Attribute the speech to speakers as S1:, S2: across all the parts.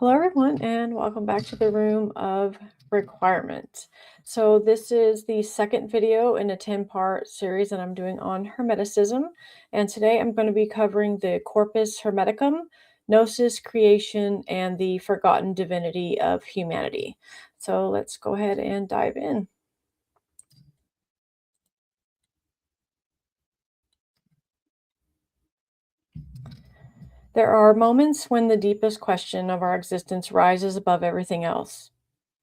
S1: Hello, everyone, and welcome back to the Room of Requirement. So this is the second video in a 10-part series that I'm doing on Hermeticism, and today I'm going to be covering the Corpus Hermeticum, Gnosis, creation, and the forgotten divinity of humanity. So let's go ahead and dive in. There are moments when the deepest question of our existence rises above everything else.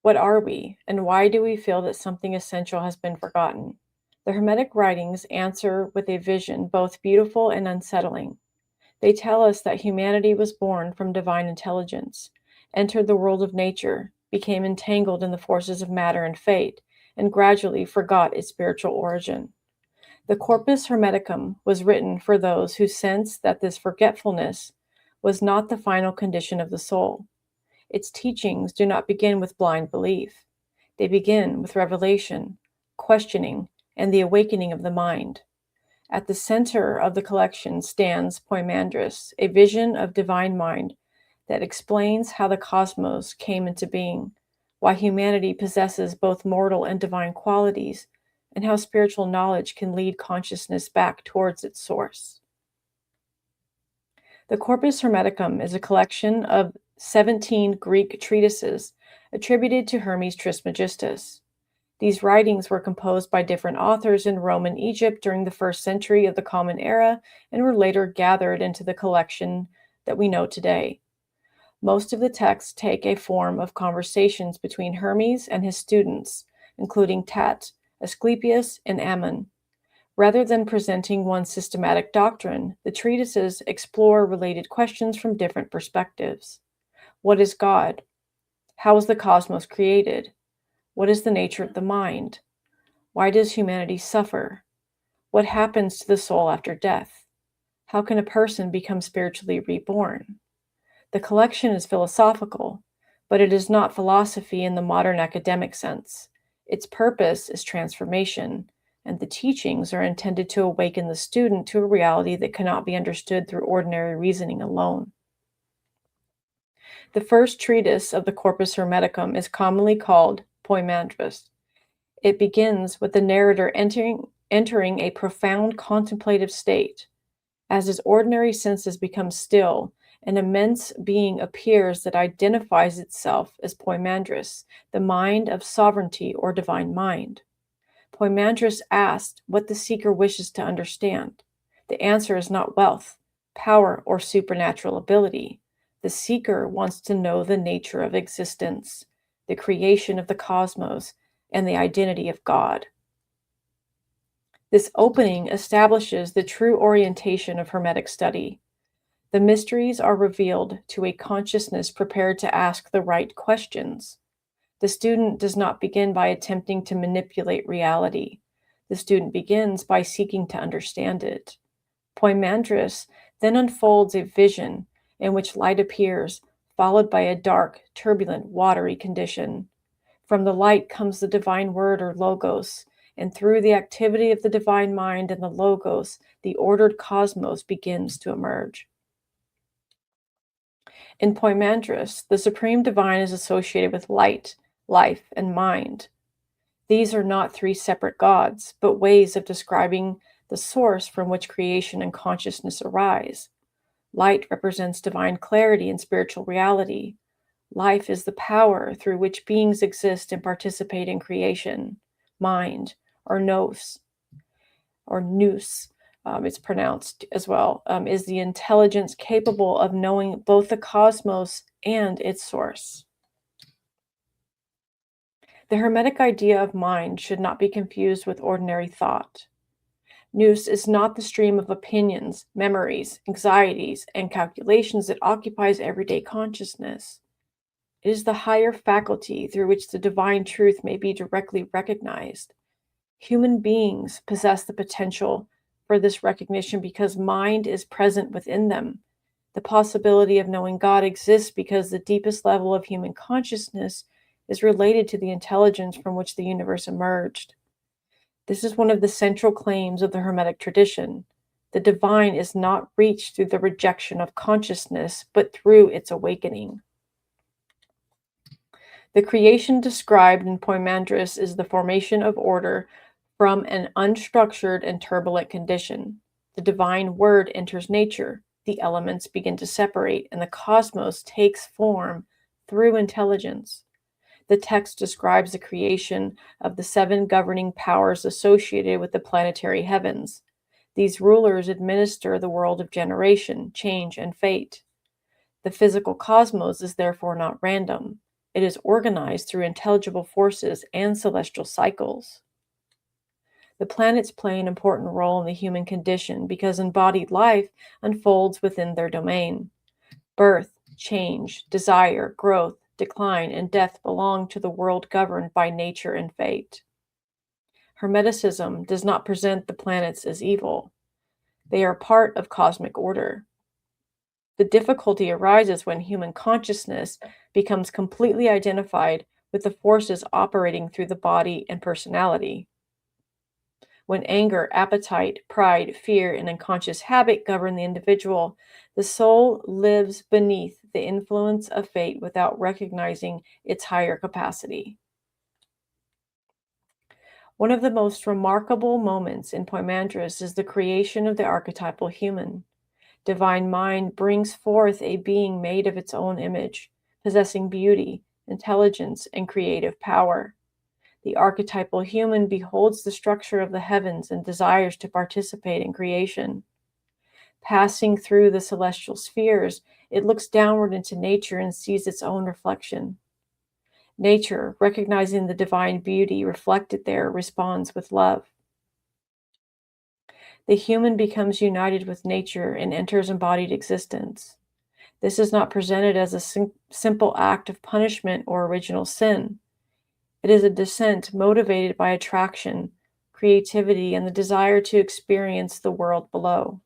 S1: What are we, and why do we feel that something essential has been forgotten? The Hermetic writings answer with a vision both beautiful and unsettling. They tell us that humanity was born from divine intelligence, entered the world of nature, became entangled in the forces of matter and fate, and gradually forgot its spiritual origin. The Corpus Hermeticum was written for those who sensed that this forgetfulness was not the final condition of the soul. Its teachings do not begin with blind belief. They begin with revelation, questioning, and the awakening of the mind. At the center of the collection stands Poimandres, a vision of divine mind that explains how the cosmos came into being, why humanity possesses both mortal and divine qualities, and how spiritual knowledge can lead consciousness back towards its source. The Corpus Hermeticum is a collection of 17 Greek treatises attributed to Hermes Trismegistus. These writings were composed by different authors in Rome and Egypt during the first century of the Common Era and were later gathered into the collection that we know today. Most of the texts take a form of conversations between Hermes and his students, including Tat, Asclepius, and Ammon. Rather than presenting one systematic doctrine, the treatises explore related questions from different perspectives. What is God? How was the cosmos created? What is the nature of the mind? Why does humanity suffer? What happens to the soul after death? How can a person become spiritually reborn? The collection is philosophical, but it is not philosophy in the modern academic sense. Its purpose is transformation, and the teachings are intended to awaken the student to a reality that cannot be understood through ordinary reasoning alone. The first treatise of the Corpus Hermeticum is commonly called Poimandres. It begins with the narrator entering a profound contemplative state. As his ordinary senses become still, an immense being appears that identifies itself as Poimandres, the mind of sovereignty or divine mind. Poimandres asked what the seeker wishes to understand. The answer is not wealth, power, or supernatural ability. The seeker wants to know the nature of existence, the creation of the cosmos, and the identity of God. This opening establishes the true orientation of Hermetic study. The mysteries are revealed to a consciousness prepared to ask the right questions. The student does not begin by attempting to manipulate reality. The student begins by seeking to understand it. Poimandres then unfolds a vision in which light appears, followed by a dark, turbulent, watery condition. From the light comes the divine word or logos, and through the activity of the divine mind and the logos, the ordered cosmos begins to emerge. In Poimandres, the supreme divine is associated with light, life, and mind. These are not three separate gods, but ways of describing the source from which creation and consciousness arise. Light represents divine clarity and spiritual reality. Life is the power through which beings exist and participate in creation. Mind, or nous, it's pronounced as well, is the intelligence capable of knowing both the cosmos and its source. The Hermetic idea of mind should not be confused with ordinary thought. Nous is not the stream of opinions, memories, anxieties, and calculations that occupies everyday consciousness. It is the higher faculty through which the divine truth may be directly recognized. Human beings possess the potential for this recognition because mind is present within them. The possibility of knowing God exists because the deepest level of human consciousness is related to the intelligence from which the universe emerged. This is one of the central claims of the Hermetic tradition. The divine is not reached through the rejection of consciousness, but through its awakening. The creation described in Poimandres is the formation of order from an unstructured and turbulent condition. The divine word enters nature, the elements begin to separate, and the cosmos takes form through intelligence. The text describes the creation of the seven governing powers associated with the planetary heavens. These rulers administer the world of generation, change, and fate. The physical cosmos is therefore not random. It is organized through intelligible forces and celestial cycles. The planets play an important role in the human condition because embodied life unfolds within their domain. Birth, change, desire, growth, decline, and death belong to the world governed by nature and fate. Hermeticism does not present the planets as evil. They are part of cosmic order. The difficulty arises when human consciousness becomes completely identified with the forces operating through the body and personality. When anger, appetite, pride, fear, and unconscious habit govern the individual, the soul lives beneath the influence of fate without recognizing its higher capacity. One of the most remarkable moments in Poimandres is the creation of the archetypal human. Divine mind brings forth a being made of its own image, possessing beauty, intelligence, and creative power. The archetypal human beholds the structure of the heavens and desires to participate in creation. Passing through the celestial spheres, it looks downward into nature and sees its own reflection. Nature, recognizing the divine beauty reflected there, responds with love. The human becomes united with nature and enters embodied existence. This is not presented as a simple act of punishment or original sin. It is a descent motivated by attraction, creativity, and the desire to experience the world below.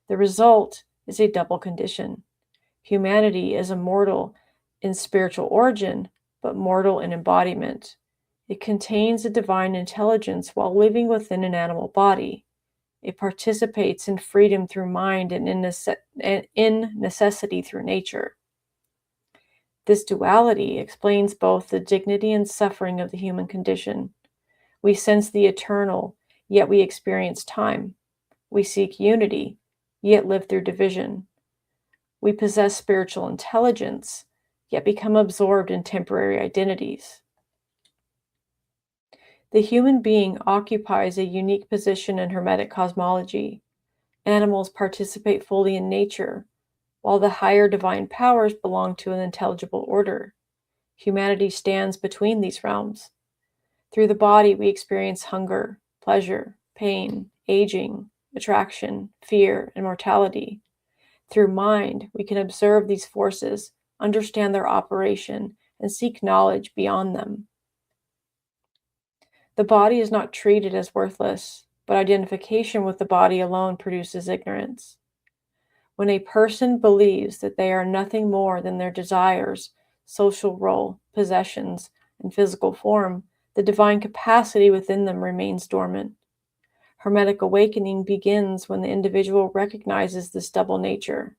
S1: The result is a double condition. Humanity is immortal in spiritual origin, but mortal in embodiment. It contains a divine intelligence while living within an animal body. It participates in freedom through mind and in necessity through nature. This duality explains both the dignity and suffering of the human condition. We sense the eternal, yet we experience time. We seek unity, yet live through division. We possess spiritual intelligence, yet become absorbed in temporary identities. The human being occupies a unique position in Hermetic cosmology. Animals participate fully in nature, while the higher divine powers belong to an intelligible order. Humanity stands between these realms. Through the body, we experience hunger, pleasure, pain, aging, attraction, fear, and mortality. Through mind, we can observe these forces, understand their operation, and seek knowledge beyond them. The body is not treated as worthless, but identification with the body alone produces ignorance. When a person believes that they are nothing more than their desires, social role, possessions, and physical form, the divine capacity within them remains dormant. Hermetic awakening begins when the individual recognizes this double nature.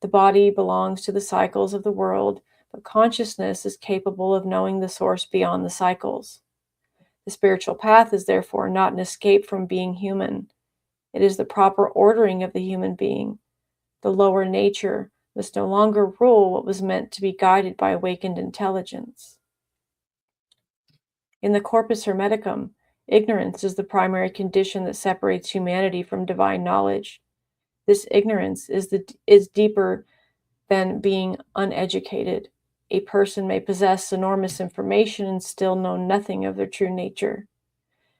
S1: The body belongs to the cycles of the world, but consciousness is capable of knowing the source beyond the cycles. The spiritual path is therefore not an escape from being human. It is the proper ordering of the human being. The lower nature must no longer rule what was meant to be guided by awakened intelligence. In the Corpus Hermeticum, ignorance is the primary condition that separates humanity from divine knowledge. This ignorance is deeper than being uneducated. A person may possess enormous information and still know nothing of their true nature.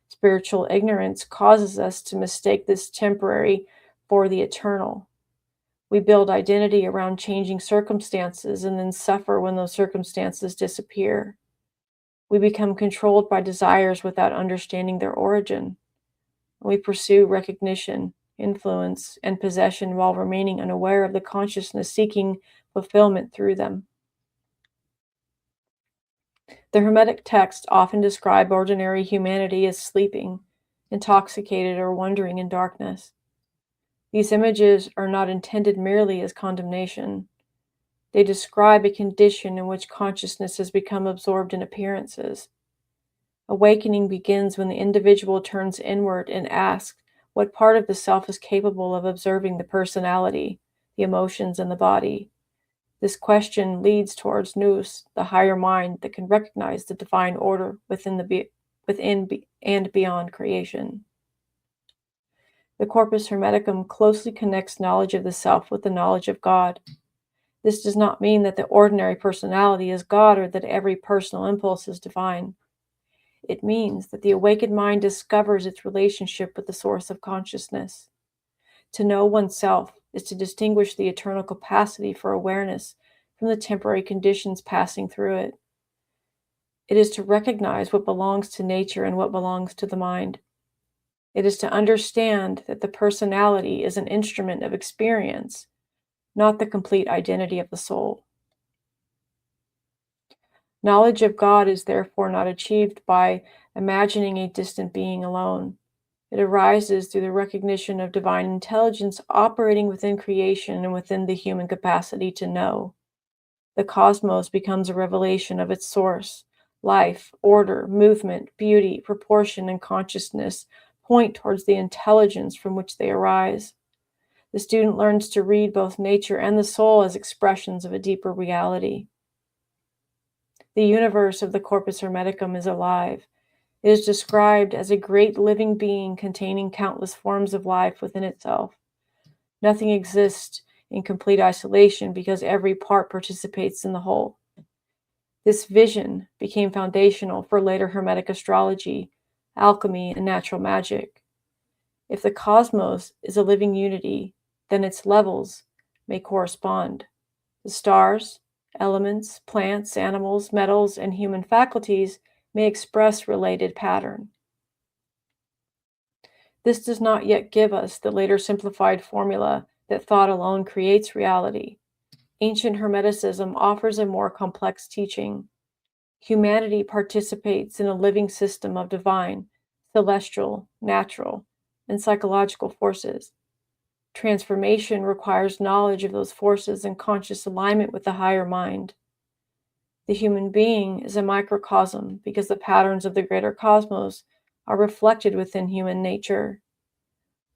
S1: Spiritual ignorance causes us to mistake this temporary for the eternal. We build identity around changing circumstances and then suffer when those circumstances disappear. We become controlled by desires without understanding their origin. We pursue recognition, influence, and possession while remaining unaware of the consciousness seeking fulfillment through them. The Hermetic texts often describe ordinary humanity as sleeping, intoxicated, or wandering in darkness. These images are not intended merely as condemnation. They describe a condition in which consciousness has become absorbed in appearances. Awakening begins when the individual turns inward and asks what part of the self is capable of observing the personality, the emotions, and the body. This question leads towards nous, the higher mind that can recognize the divine order and beyond creation. The Corpus Hermeticum closely connects knowledge of the self with the knowledge of God. This does not mean that the ordinary personality is God or that every personal impulse is divine. It means that the awakened mind discovers its relationship with the source of consciousness. To know oneself is to distinguish the eternal capacity for awareness from the temporary conditions passing through it. It is to recognize what belongs to nature and what belongs to the mind. It is to understand that the personality is an instrument of experience, not the complete identity of the soul. Knowledge of God is therefore not achieved by imagining a distant being alone. It arises through the recognition of divine intelligence operating within creation and within the human capacity to know. The cosmos becomes a revelation of its source. Life, order, movement, beauty, proportion, and consciousness point towards the intelligence from which they arise. The student learns to read both nature and the soul as expressions of a deeper reality. The universe of the Corpus Hermeticum is alive. It is described as a great living being containing countless forms of life within itself. Nothing exists in complete isolation because every part participates in the whole. This vision became foundational for later Hermetic astrology, alchemy, and natural magic. If the cosmos is a living unity, then its levels may correspond. The stars, elements, plants, animals, metals, and human faculties may express related pattern. This does not yet give us the later simplified formula that thought alone creates reality. Ancient Hermeticism offers a more complex teaching. Humanity participates in a living system of divine, celestial, natural, and psychological forces. Transformation requires knowledge of those forces and conscious alignment with the higher mind. The human being is a microcosm because the patterns of the greater cosmos are reflected within human nature.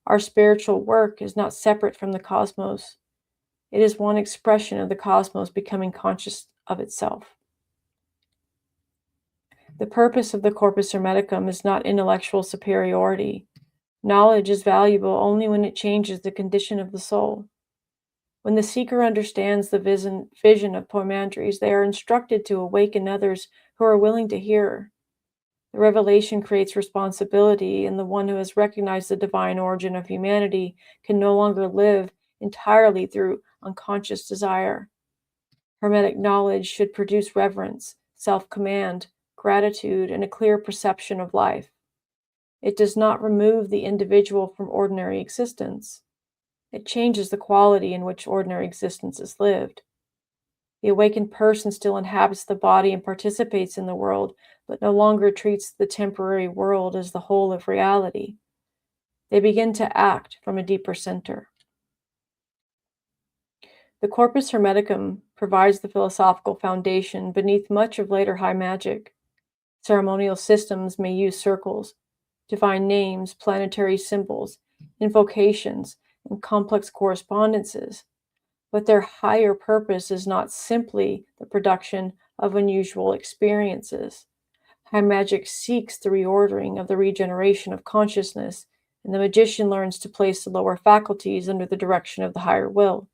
S1: Our spiritual work is not separate from the cosmos. It is one expression of the cosmos becoming conscious of itself. The purpose of the Corpus Hermeticum is not intellectual superiority. Knowledge is valuable only when it changes the condition of the soul. When the seeker understands the vision of Poimandres, they are instructed to awaken others who are willing to hear. The revelation creates responsibility, and the one who has recognized the divine origin of humanity can no longer live entirely through unconscious desire. Hermetic knowledge should produce reverence, self-command, gratitude, and a clear perception of life. It does not remove the individual from ordinary existence. It changes the quality in which ordinary existence is lived. The awakened person still inhabits the body and participates in the world, but no longer treats the temporary world as the whole of reality. They begin to act from a deeper center. The Corpus Hermeticum provides the philosophical foundation beneath much of later high magic. Ceremonial systems may use circles, divine names, planetary symbols, invocations, and complex correspondences, but their higher purpose is not simply the production of unusual experiences. High magic seeks the reordering of the regeneration of consciousness, and the magician learns to place the lower faculties under the direction of the higher will.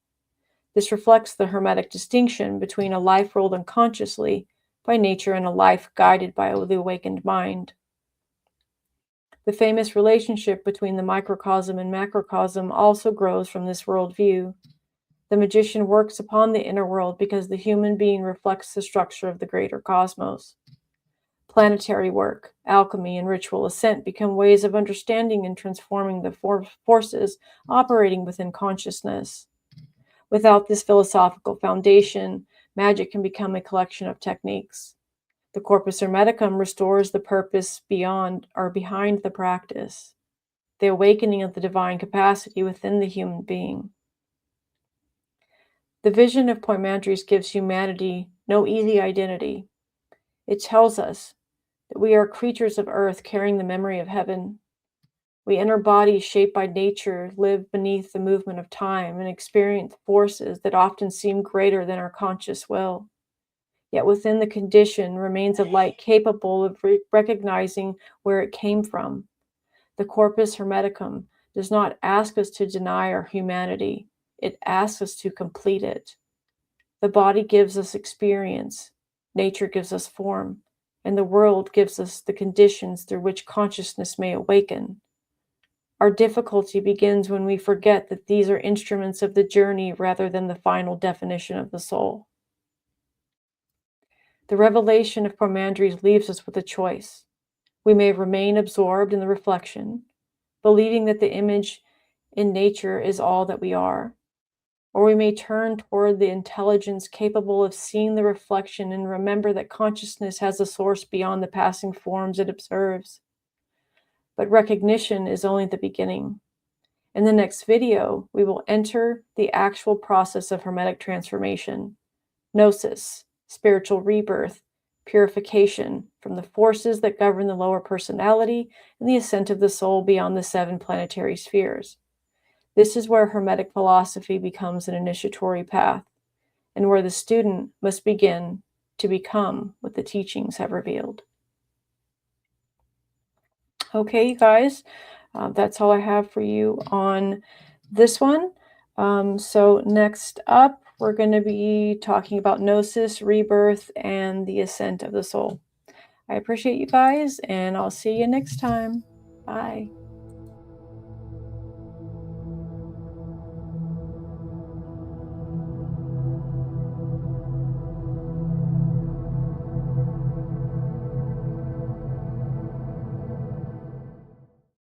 S1: This reflects the Hermetic distinction between a life ruled unconsciously by nature and a life guided by the awakened mind. The famous relationship between the microcosm and macrocosm also grows from this worldview. The magician works upon the inner world because the human being reflects the structure of the greater cosmos. Planetary work, alchemy, and ritual ascent become ways of understanding and transforming the forces operating within consciousness. Without this philosophical foundation, magic can become a collection of techniques. The Corpus Hermeticum restores the purpose behind the practice, the awakening of the divine capacity within the human being. The vision of Poimandres gives humanity no easy identity. It tells us that we are creatures of earth carrying the memory of heaven. We enter bodies shaped by nature, live beneath the movement of time, and experience forces that often seem greater than our conscious will. Yet within the condition remains a light capable of recognizing where it came from. The Corpus Hermeticum does not ask us to deny our humanity, it asks us to complete it. The body gives us experience, nature gives us form, and the world gives us the conditions through which consciousness may awaken. Our difficulty begins when we forget that these are instruments of the journey rather than the final definition of the soul. The revelation of Poimandres leaves us with a choice. We may remain absorbed in the reflection, believing that the image in nature is all that we are, or we may turn toward the intelligence capable of seeing the reflection and remember that consciousness has a source beyond the passing forms it observes. But recognition is only the beginning. In the next video, we will enter the actual process of Hermetic transformation, Gnosis, spiritual rebirth, purification from the forces that govern the lower personality, and the ascent of the soul beyond the 7 planetary spheres. This is where Hermetic philosophy becomes an initiatory path, and where the student must begin to become what the teachings have revealed. Okay, you guys, that's all I have for you on this one. So next up, we're going to be talking about Gnosis, rebirth, and the ascent of the soul. I appreciate you guys, and I'll see you next time. Bye.